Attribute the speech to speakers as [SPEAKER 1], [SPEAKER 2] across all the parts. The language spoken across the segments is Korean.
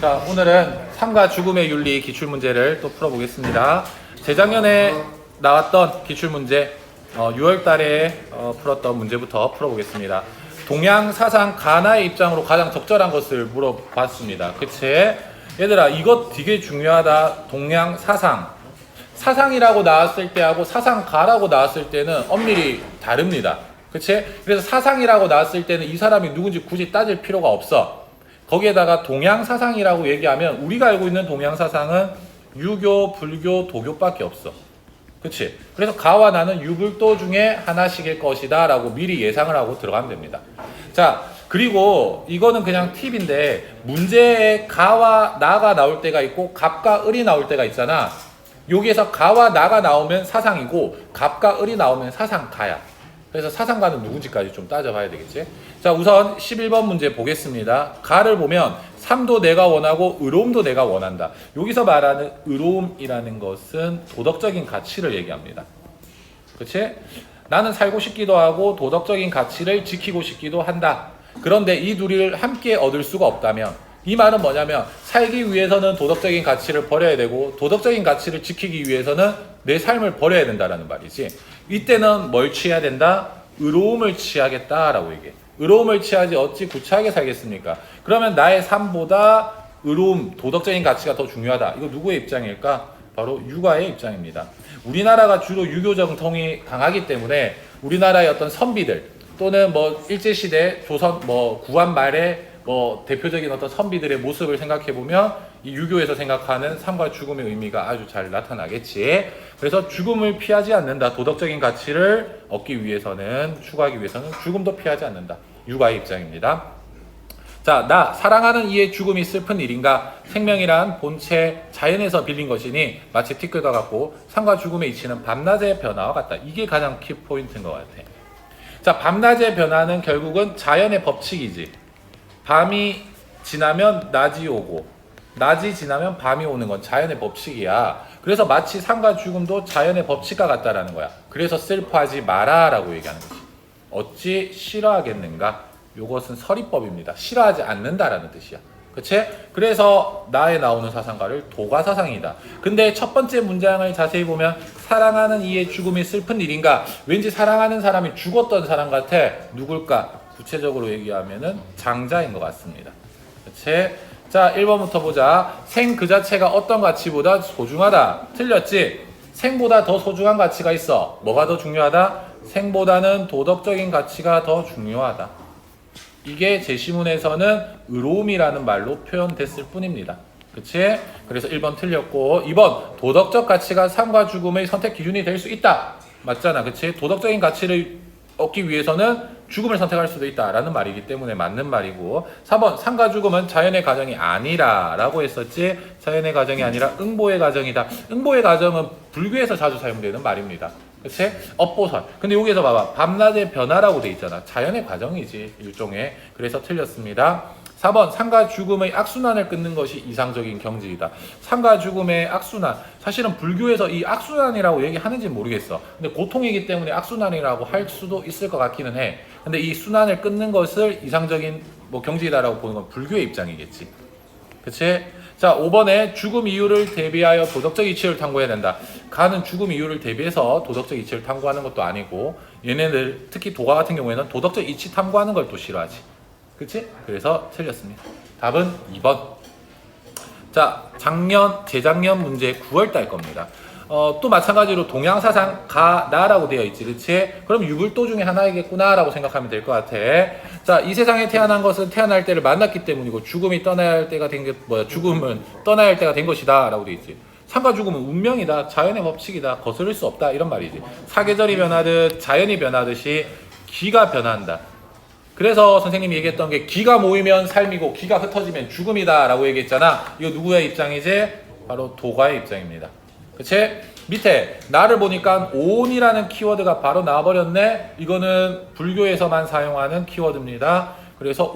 [SPEAKER 1] 자, 오늘은 삶과 죽음의 윤리 기출문제를 또 풀어보겠습니다. 재작년에 나왔던 기출문제 6월 달에 풀었던 문제부터 풀어보겠습니다. 동양 사상 가나의 입장으로 가장 적절한 것을 물어봤습니다. 그치? 얘들아, 이것 되게 중요하다. 동양 사상. 사상이라고 나왔을 때하고 사상가라고 나왔을 때는 엄밀히 다릅니다. 그치? 그래서 사상이라고 나왔을 때는 이 사람이 누군지 굳이 따질 필요가 없어. 거기에다가 동양사상이라고 얘기하면 우리가 알고 있는 동양사상은 유교, 불교, 도교밖에 없어. 그치? 그래서 가와 나는 유불도 중에 하나씩일 것이다 라고 미리 예상을 하고 들어가면 됩니다. 자, 그리고 이거는 그냥 팁인데 문제에 가와 나가 나올 때가 있고 갑과 을이 나올 때가 있잖아. 여기에서 가와 나가 나오면 사상이고 갑과 을이 나오면 사상가야. 그래서 사상가는 누군지까지 좀 따져봐야 되겠지. 자, 우선 11번 문제 보겠습니다. 가를 보면 삶도 내가 원하고 의로움도 내가 원한다. 여기서 말하는 의로움이라는 것은 도덕적인 가치를 얘기합니다. 그치? 나는 살고 싶기도 하고 도덕적인 가치를 지키고 싶기도 한다. 그런데 이 둘을 함께 얻을 수가 없다면 이 말은 뭐냐면 살기 위해서는 도덕적인 가치를 버려야 되고 도덕적인 가치를 지키기 위해서는 내 삶을 버려야 된다라는 말이지. 이때는 뭘 취해야 된다? 의로움을 취하겠다라고 얘기해. 의로움을 취하지 어찌 구차하게 살겠습니까? 그러면 나의 삶보다 의로움, 도덕적인 가치가 더 중요하다. 이거 누구의 입장일까? 바로 유가의 입장입니다. 우리나라가 주로 유교 정통이 강하기 때문에 우리나라의 어떤 선비들 또는 뭐 일제시대 조선 구한 말에 대표적인 어떤 선비들의 모습을 생각해보면 이 유교에서 생각하는 삶과 죽음의 의미가 아주 잘 나타나겠지. 그래서 죽음을 피하지 않는다. 도덕적인 가치를 얻기 위해서는, 추구하기 위해서는 죽음도 피하지 않는다. 유가의 입장입니다. 자, 나 사랑하는 이의 죽음이 슬픈 일인가? 생명이란 본체 자연에서 빌린 것이니 마치 티끌과 같고 삶과 죽음의 이치는 밤낮의 변화와 같다. 이게 가장 키포인트인 것 같아. 자, 밤낮의 변화는 결국은 자연의 법칙이지. 밤이 지나면 낮이 오고 낮이 지나면 밤이 오는 건 자연의 법칙이야. 그래서 마치 삶과 죽음도 자연의 법칙과 같다라는 거야. 그래서 슬퍼하지 마라 라고 얘기하는 거지. 어찌 싫어하겠는가? 요것은 서리법입니다. 싫어하지 않는다라는 뜻이야. 그치? 그래서 나에 나오는 사상가를 도가사상이다. 근데 첫 번째 문장을 자세히 보면 사랑하는 이의 죽음이 슬픈 일인가? 왠지 사랑하는 사람이 죽었던 사람 같아. 누굴까? 구체적으로 얘기하면은 장자인 것 같습니다. 그치? 자, 1번부터 보자. 생 그 자체가 어떤 가치보다 소중하다. 틀렸지? 생보다 더 소중한 가치가 있어. 뭐가 더 중요하다? 생보다는 도덕적인 가치가 더 중요하다. 이게 제시문에서는 의로움이라는 말로 표현됐을 뿐입니다. 그치? 그래서 1번 틀렸고 2번 도덕적 가치가 삶과 죽음의 선택 기준이 될 수 있다. 맞잖아. 그치? 도덕적인 가치를 얻기 위해서는 죽음을 선택할 수도 있다라는 말이기 때문에 맞는 말이고 3번 삶과 죽음은 자연의 과정이 아니라 라고 했었지. 자연의 과정이 아니라 응보의 과정이다. 응보의 과정은 불교에서 자주 사용되는 말입니다. 그치? 업보설. 근데 여기서 봐봐. 밤낮의 변화라고 돼 있잖아. 자연의 과정이지 일종의. 그래서 틀렸습니다. 4번 삶과 죽음의 악순환을 끊는 것이 이상적인 경지이다. 삶과 죽음의 악순환. 사실은 불교에서 이 악순환이라고 얘기하는지 모르겠어. 근데 고통이기 때문에 악순환이라고 할 수도 있을 것 같기는 해. 근데 이 순환을 끊는 것을 이상적인 경지이다라고 보는 건 불교의 입장이겠지. 그치? 자, 5번에 죽음 이유를 대비하여 도덕적 이치를 탐구해야 된다. 가는 죽음 이유를 대비해서 도덕적 이치를 탐구하는 것도 아니고 얘네들 특히 도가 같은 경우에는 도덕적 이치 탐구하는 걸 또 싫어하지. 그치? 그래서 틀렸습니다. 답은 2번. 자, 재작년 문제 9월달 겁니다. 또 마찬가지로 동양사상 가나라고 되어 있지. 그치? 그럼 유불도 중에 하나이겠구나 라고 생각하면 될 것 같아. 자, 이 세상에 태어난 것은 태어날 때를 만났기 때문이고 죽음이 떠나야 할 때가 죽음은 떠나야 할 때가 된 것이다 라고 되어 있지. 삶과 죽음은 운명이다. 자연의 법칙이다. 거스를 수 없다. 이런 말이지. 사계절이 변하듯 자연이 변하듯이 기가 변한다. 그래서 선생님이 얘기했던 게 기가 모이면 삶이고 기가 흩어지면 죽음이다 라고 얘기했잖아. 이거 누구의 입장이지? 바로 도가의 입장입니다. 그치? 밑에 나를 보니까 오온이라는 키워드가 바로 나와버렸네. 이거는 불교에서만 사용하는 키워드입니다. 그래서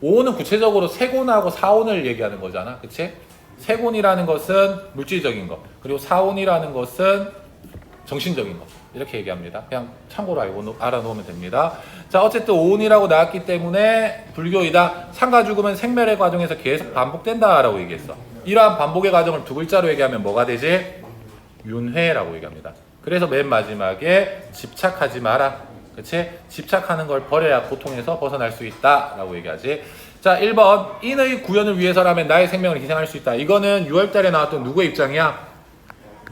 [SPEAKER 1] 오온은 구체적으로 세곤하고 사온을 얘기하는 거잖아. 그치? 세곤이라는 것은 물질적인 거, 그리고 사온이라는 것은 정신적인 거. 이렇게 얘기합니다. 그냥 참고로 알아놓으면 됩니다. 자, 어쨌든 오온이라고 나왔기 때문에 불교이다. 상가 죽음은 생멸의 과정에서 계속 반복된다라고 얘기했어. 이러한 반복의 과정을 두 글자로 얘기하면 뭐가 되지? 윤회라고 얘기합니다. 그래서 맨 마지막에 집착하지 마라. 그치? 집착하는 걸 버려야 고통에서 벗어날 수 있다라고 얘기하지. 자, 1번. 인의 구현을 위해서라면 나의 생명을 희생할 수 있다. 이거는 6월달에 나왔던 누구의 입장이야?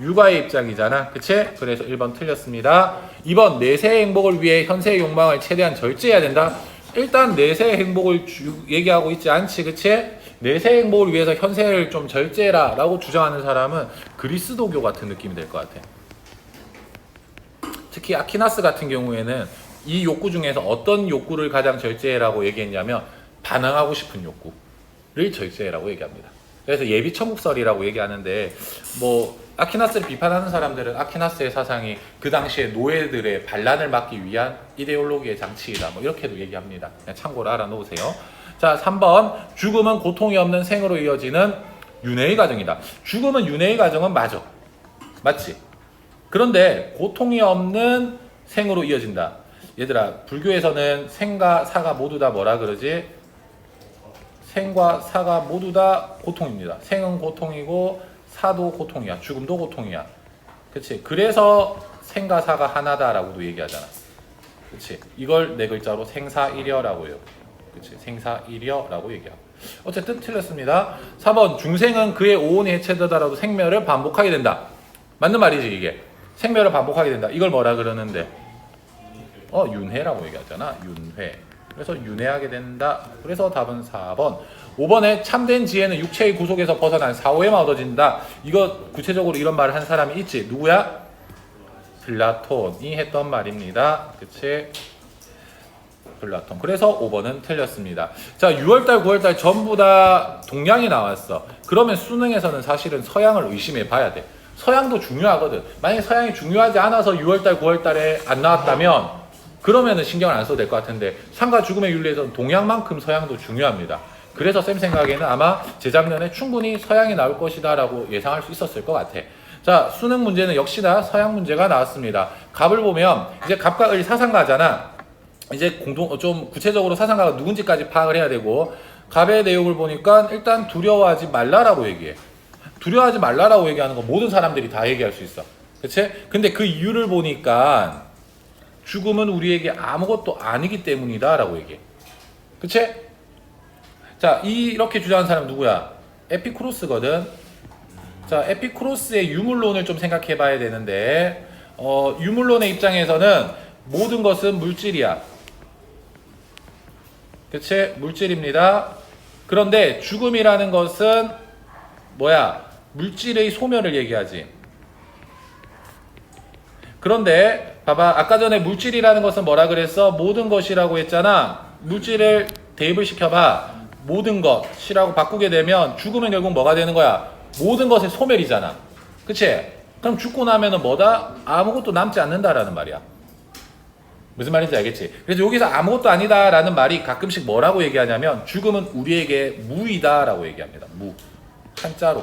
[SPEAKER 1] 유가의 입장이잖아. 그치? 그래서 1번 틀렸습니다. 2번. 내세의 행복을 위해 현세의 욕망을 최대한 절제해야 된다. 일단 내세의 행복을 얘기하고 있지 않지. 그치? 내세의 행복을 위해서 현세를 좀 절제해라 라고 주장하는 사람은 그리스도교 같은 느낌이 될 것 같아. 특히 아키나스 같은 경우에는 이 욕구 중에서 어떤 욕구를 가장 절제해라고 얘기했냐면 반항하고 싶은 욕구를 절제해라고 얘기합니다. 그래서 예비천국설이라고 얘기하는데 뭐 아키나스를 비판하는 사람들은 아키나스의 사상이 그 당시에 노예들의 반란을 막기 위한 이데올로기의 장치이다. 뭐 이렇게도 얘기합니다. 그냥 참고로 알아놓으세요. 자, 3번. 죽음은 고통이 없는 생으로 이어지는 윤회의 과정이다. 죽음은 윤회의 과정은 맞아. 맞지? 그런데 고통이 없는 생으로 이어진다. 얘들아, 불교에서는 생과 사가 모두 다 뭐라 그러지? 생과 사가 모두 다 고통입니다. 생은 고통이고 사도 고통이야. 죽음도 고통이야. 그치? 그래서 생과 사가 하나다라고도 얘기하잖아. 그치? 이걸 네 글자로 생사일여라고 해요. 그치? 생사일여라고 얘기하고. 어쨌든 틀렸습니다. 4번. 중생은 그의 오온이 해체되더라도 생멸을 반복하게 된다. 맞는 말이지 이게. 생멸을 반복하게 된다. 이걸 뭐라 그러는데? 윤회라고 얘기하잖아. 윤회. 그래서 윤회하게 된다. 그래서 답은 4번. 5번에 참된 지혜는 육체의 구속에서 벗어난 사후에만 얻어진다. 이거 구체적으로 이런 말을 한 사람이 있지. 누구야? 플라톤이 했던 말입니다. 그치? 플라톤. 그래서 5번은 틀렸습니다. 자, 6월달, 9월달 전부 다 동양이 나왔어. 그러면 수능에서는 사실은 서양을 의심해 봐야 돼. 서양도 중요하거든. 만약에 서양이 중요하지 않아서 6월달, 9월달에 안 나왔다면 그러면은 신경을 안 써도 될 것 같은데 상과 죽음의 윤리에서는 동양만큼 서양도 중요합니다. 그래서 쌤 생각에는 아마 재작년에 충분히 서양이 나올 것이다 라고 예상할 수 있었을 것 같아. 자, 수능 문제는 역시나 서양 문제가 나왔습니다. 갑을 보면 이제 갑과 을 사상가잖아. 이제 좀 구체적으로 사상가가 누군지까지 파악을 해야 되고, 갑의 내용을 보니까 일단 두려워하지 말라라고 얘기해. 두려워하지 말라라고 얘기하는 거 모든 사람들이 다 얘기할 수 있어. 그치? 근데 그 이유를 보니까 죽음은 우리에게 아무것도 아니기 때문이다 라고 얘기해. 그치? 자, 이렇게 주장하는 사람 누구야? 에피쿠로스거든. 자, 에피쿠로스의 유물론을 좀 생각해 봐야 되는데, 유물론의 입장에서는 모든 것은 물질이야. 그치? 물질입니다. 그런데 죽음이라는 것은 뭐야? 물질의 소멸을 얘기하지. 그런데 봐봐, 아까 전에 물질이라는 것은 뭐라 그랬어? 모든 것이라고 했잖아. 물질을 대입을 시켜봐. 모든 것이라고 바꾸게 되면 죽으면 결국 뭐가 되는 거야? 모든 것의 소멸이잖아. 그치? 그럼 죽고 나면은 뭐다? 아무것도 남지 않는다라는 말이야. 무슨 말인지 알겠지? 그래서 여기서 아무것도 아니다 라는 말이 가끔씩 뭐라고 얘기하냐면 죽음은 우리에게 무이다 라고 얘기합니다. 무. 한자로.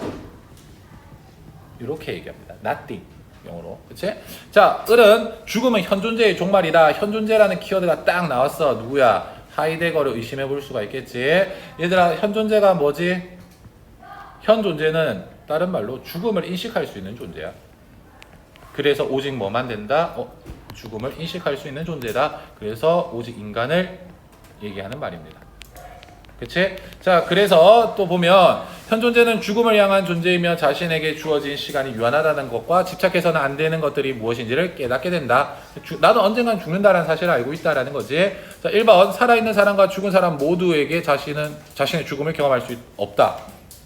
[SPEAKER 1] 이렇게 얘기합니다. nothing. 영어로. 그치? 자, 을은 죽음은 현존재의 종말이다. 현존재라는 키워드가 딱 나왔어. 누구야? 하이데거를 의심해 볼 수가 있겠지. 얘들아, 현존재가 뭐지? 현존재는 다른 말로 죽음을 인식할 수 있는 존재야. 그래서 오직 뭐만 된다? 죽음을 인식할 수 있는 존재다. 그래서 오직 인간을 얘기하는 말입니다. 그치? 자, 그래서 또 보면 현존재는 죽음을 향한 존재이며 자신에게 주어진 시간이 유한하다는 것과 집착해서는 안 되는 것들이 무엇인지를 깨닫게 된다. 나도 언젠간 죽는다는 사실을 알고 있다라는 거지. 자, 1번 살아있는 사람과 죽은 사람 모두에게 자신의 죽음을 경험할 수 없다.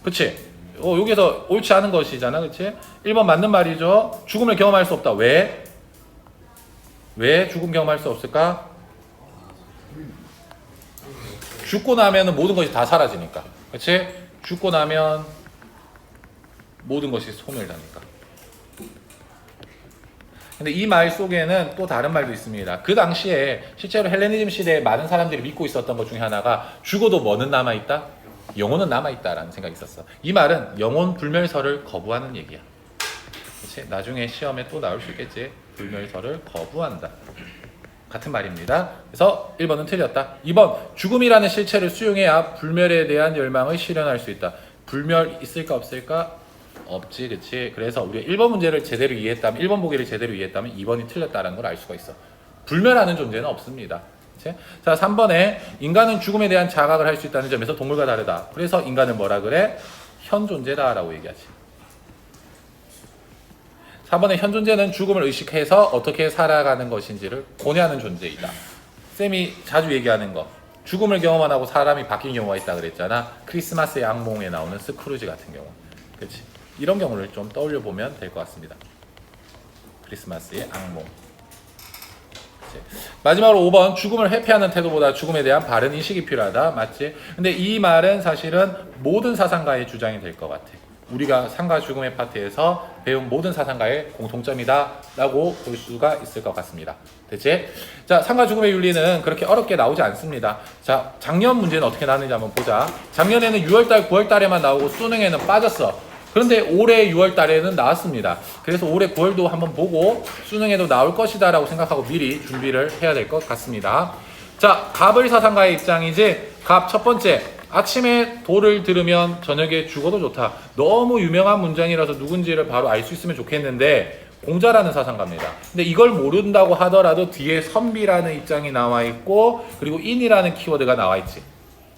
[SPEAKER 1] 그치? 여기서 옳지 않은 것이잖아. 그치? 1번 맞는 말이죠. 죽음을 경험할 수 없다. 왜? 왜 죽음 경험할 수 없을까? 죽고 나면은 모든 것이 다 사라지니까. 그치? 죽고 나면 모든 것이 소멸되니까. 근데 이 말 속에는 또 다른 말도 있습니다. 그 당시에 실제로 헬레니즘 시대에 많은 사람들이 믿고 있었던 것 중에 하나가 죽어도 뭐는 남아있다? 영혼은 남아있다라는 생각이 있었어. 이 말은 영혼 불멸설을 거부하는 얘기야. 그치? 나중에 시험에 또 나올 수 있겠지. 불멸설을 거부한다. 같은 말입니다. 그래서 1번은 틀렸다. 2번, 죽음이라는 실체를 수용해야 불멸에 대한 열망을 실현할 수 있다. 불멸 있을까 없을까? 없지, 그치? 그래서 우리가 1번 문제를 제대로 이해했다면, 1번 보기를 제대로 이해했다면 2번이 틀렸다는 걸 알 수가 있어. 불멸하는 존재는 없습니다. 그치? 자, 3번에 인간은 죽음에 대한 자각을 할 수 있다는 점에서 동물과 다르다. 그래서 인간은 뭐라 그래? 현 존재다 라고 얘기하지. 4번에 현 존재는 죽음을 의식해서 어떻게 살아가는 것인지를 고뇌하는 존재이다. 쌤이 자주 얘기하는 거. 죽음을 경험 안 하고 사람이 바뀐 경우가 있다 그랬잖아. 크리스마스의 악몽에 나오는 스크루지 같은 경우. 그렇지? 이런 경우를 좀 떠올려 보면 될 것 같습니다. 크리스마스의 악몽. 그치? 마지막으로 5번, 죽음을 회피하는 태도보다 죽음에 대한 바른 인식이 필요하다. 맞지? 근데 이 말은 사실은 모든 사상가의 주장이 될 것 같아. 우리가 삶과 죽음의 파트에서 배운 모든 사상가의 공통점이다 라고 볼 수가 있을 것 같습니다. 됐지? 자, 삶과 죽음의 윤리는 그렇게 어렵게 나오지 않습니다. 자, 작년 문제는 어떻게 나왔는지 한번 보자. 작년에는 6월달, 9월달에만 나오고 수능에는 빠졌어. 그런데 올해 6월달에는 나왔습니다. 그래서 올해 9월도 한번 보고 수능에도 나올 것이다 라고 생각하고 미리 준비를 해야 될 것 같습니다. 자, 갑을 사상가의 입장이지. 갑 첫 번째, 아침에 도를 들으면 저녁에 죽어도 좋다. 너무 유명한 문장이라서 누군지를 바로 알 수 있으면 좋겠는데 공자라는 사상가입니다. 근데 이걸 모른다고 하더라도 뒤에 선비라는 입장이 나와 있고 그리고 인이라는 키워드가 나와 있지.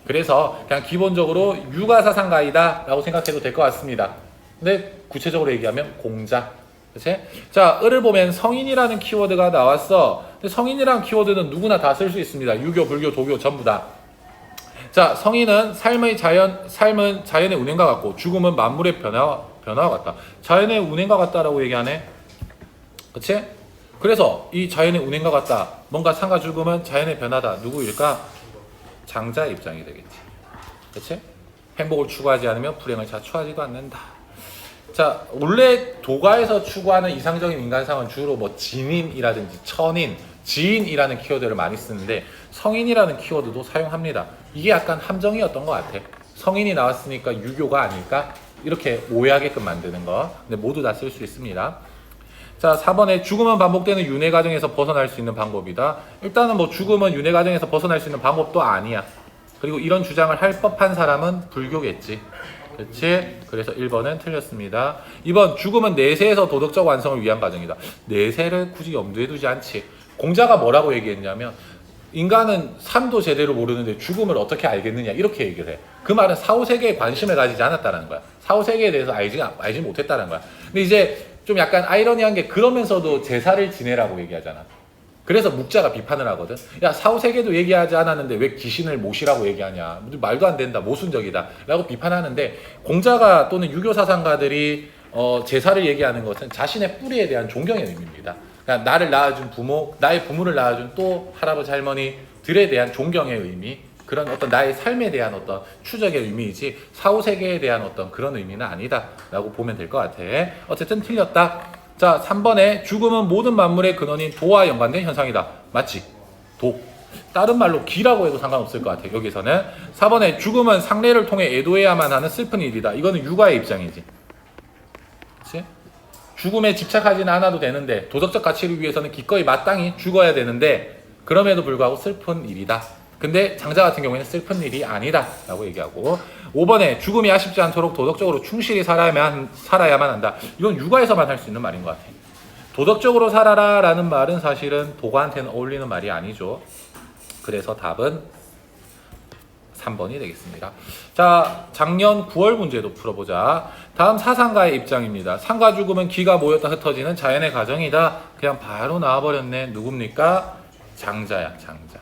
[SPEAKER 1] 그래서 그냥 기본적으로 유가 사상가이다 라고 생각해도 될 것 같습니다. 근데 구체적으로 얘기하면 공자. 그치? 자, 을을 보면 성인이라는 키워드가 나왔어. 근데 성인이라는 키워드는 누구나 다 쓸 수 있습니다. 유교, 불교, 도교 전부 다. 자, 성인은 삶은 자연의 운행과 같고 죽음은 만물의 변화와 같다. 자연의 운행과 같다라고 얘기하네. 그치? 그래서 이 자연의 운행과 같다. 뭔가 삶과 죽음은 자연의 변화다. 누구일까? 장자의 입장이 되겠지. 그치? 행복을 추구하지 않으면 불행을 자초하지도 않는다. 자, 원래 도가에서 추구하는 이상적인 인간상은 주로 뭐 진인이라든지 천인, 지인이라는 키워드를 많이 쓰는데 성인이라는 키워드도 사용합니다. 이게 약간 함정이었던 것 같아. 성인이 나왔으니까 유교가 아닐까? 이렇게 오해하게끔 만드는 거. 근데 모두 다 쓸 수 있습니다. 자, 4번에 죽음은 반복되는 윤회 과정에서 벗어날 수 있는 방법이다. 일단은 뭐 죽음은 윤회 과정에서 벗어날 수 있는 방법도 아니야. 그리고 이런 주장을 할 법한 사람은 불교겠지. 그렇지? 그래서 1번은 틀렸습니다. 2번, 죽음은 내세에서 도덕적 완성을 위한 과정이다. 내세를 굳이 염두에 두지 않지. 공자가 뭐라고 얘기했냐면 인간은 삶도 제대로 모르는데 죽음을 어떻게 알겠느냐 이렇게 얘기를 해. 그 말은 사후세계에 관심을 가지지 않았다는 거야. 사후세계에 대해서 알지 못했다는 거야. 근데 이제 좀 약간 아이러니한 게 그러면서도 제사를 지내라고 얘기하잖아. 그래서 묵자가 비판을 하거든. 야, 사후세계도 얘기하지 않았는데 왜 귀신을 모시라고 얘기하냐. 말도 안 된다. 모순적이다. 라고 비판하는데 공자가 또는 유교 사상가들이 제사를 얘기하는 것은 자신의 뿌리에 대한 존경의 의미입니다. 그러니까 나를 낳아준 부모, 나의 부모를 낳아준 또 할아버지 할머니들에 대한 존경의 의미, 그런 어떤 나의 삶에 대한 어떤 추적의 의미이지 사후세계에 대한 어떤 그런 의미는 아니다 라고 보면 될 것 같아. 어쨌든 틀렸다. 자, 3번에 죽음은 모든 만물의 근원인 도와 연관된 현상이다. 맞지? 도. 다른 말로 기라고 해도 상관없을 것 같아. 여기서는 4번에 죽음은 상례를 통해 애도해야만 하는 슬픈 일이다. 이거는 유가의 입장이지. 그치? 죽음에 집착하지는 않아도 되는데 도덕적 가치를 위해서는 기꺼이 마땅히 죽어야 되는데 그럼에도 불구하고 슬픈 일이다. 근데 장자 같은 경우에는 슬픈 일이 아니다 라고 얘기하고 5번에 죽음이 아쉽지 않도록 도덕적으로 충실히 살아야만 한다. 이건 육아에서만 할 수 있는 말인 것 같아. 도덕적으로 살아라 라는 말은 사실은 도가한테는 어울리는 말이 아니죠. 그래서 답은 3번이 되겠습니다. 자, 작년 9월 문제도 풀어보자. 다음 사상가의 입장입니다. 삶과 죽음은 기가 모였다 흩어지는 자연의 과정이다. 그냥 바로 나와버렸네. 누굽니까? 장자야, 장자.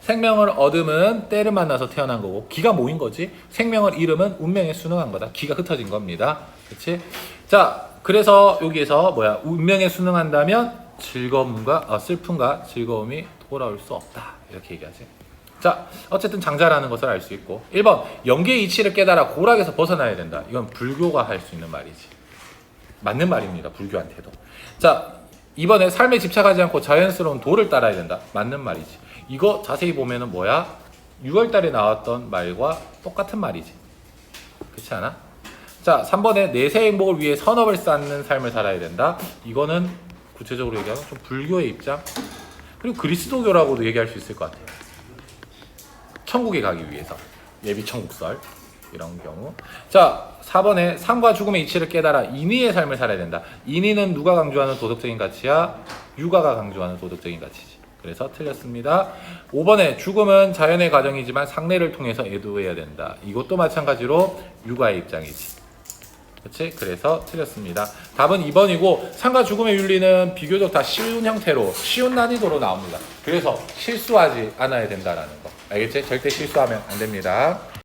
[SPEAKER 1] 생명을 얻으면 때를 만나서 태어난 거고 기가 모인 거지. 생명을 잃으면 운명에 순응한 거다. 기가 흩어진 겁니다. 그렇지? 자, 그래서 여기에서 운명에 순응한다면 슬픔과 즐거움이 돌아올 수 없다. 이렇게 얘기하지. 자, 어쨌든 장자라는 것을 알 수 있고 1번, 영계의 이치를 깨달아 고락에서 벗어나야 된다. 이건 불교가 할 수 있는 말이지. 맞는 말입니다. 불교한테도. 자, 2번에 삶에 집착하지 않고 자연스러운 도를 따라야 된다. 맞는 말이지. 이거 자세히 보면은 6월달에 나왔던 말과 똑같은 말이지. 그렇지 않아? 자, 3번에 내세의 행복을 위해 선업을 쌓는 삶을 살아야 된다. 이거는 구체적으로 얘기하면 좀 불교의 입장, 그리고 그리스도교라고도 얘기할 수 있을 것 같아요. 천국에 가기 위해서 예비 천국설 이런 경우. 자, 4번에 삶과 죽음의 이치를 깨달아 인의의 삶을 살아야 된다. 인의는 누가 강조하는 도덕적인 가치야? 육아가 강조하는 도덕적인 가치지. 그래서 틀렸습니다. 5번에 죽음은 자연의 과정이지만 상례를 통해서 애도해야 된다. 이것도 마찬가지로 육아의 입장이지. 그렇지? 그래서 틀렸습니다. 답은 2번이고 삶과 죽음의 윤리는 비교적 다 쉬운 형태로 쉬운 난이도로 나옵니다. 그래서 실수하지 않아야 된다라는 거. 알겠지? 절대 실수하면 안 됩니다.